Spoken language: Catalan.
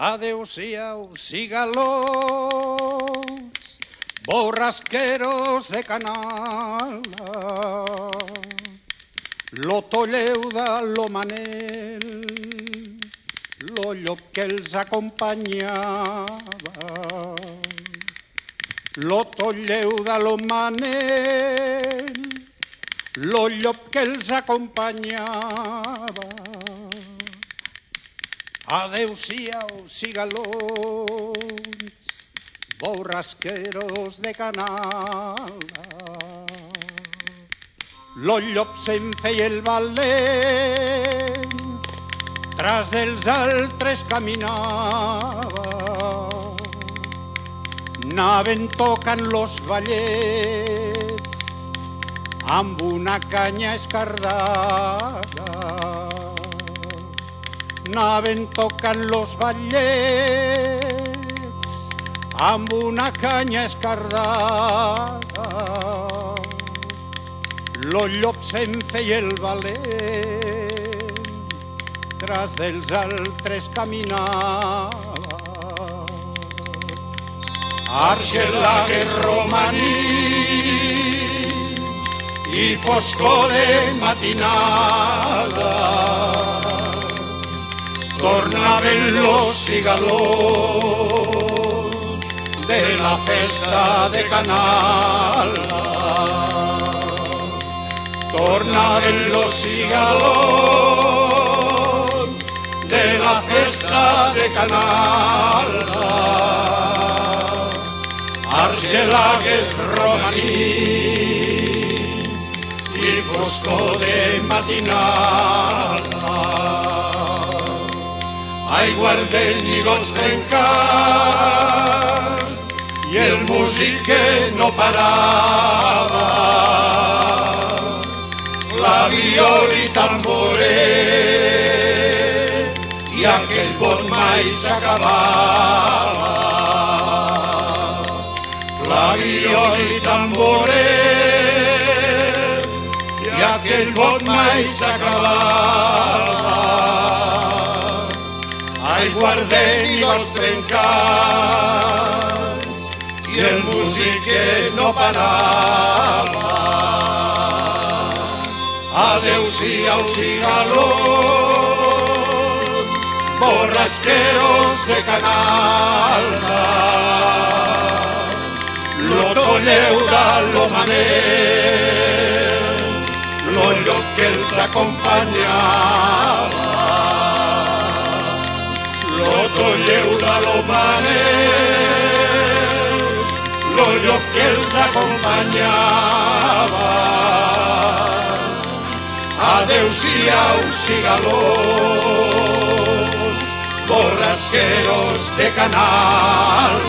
Adeu-siau, cigalons, borrasqueros de Canal, lo Tolleuda, lo Manel, lo llop que els acompanyava. Lo Tolleuda, lo Manel, lo llop que els acompanyava. Adeu-siau, cigalons, borrasqueros de Canal. Lo llop se'n feia el valent, tras dels altres caminava. Anaven tocant los ballets amb una canya escardada. Anaven tocant los ballets amb una canya escardada. Lo llop se'n feia el valent, tras dels altres caminava. Argelagues romanís i foscor de matinada, tornaven los cigalons de la festa de Canal. Tornaven los cigalons de la festa de Canal. Argelagues romanís i foscor de matinada. Aiguardent i gots trencats i el músic que no parava. Flabiol i tamboret i aquell bot mai s'acabava. Flabiol i tamboret i aquell bot mai s'acabava. Aiguardent i gots trencats i el músic que no parava. Adeu-siau, cigalons, borrasqueros de Canal. Lo Tolleuda, lo Manel, lo llop que els acompanyava. Lo Tolleuda, lo Manel, lo llop que els acompanyava. Adeu-siau, cigalons, borrasqueros de Canal.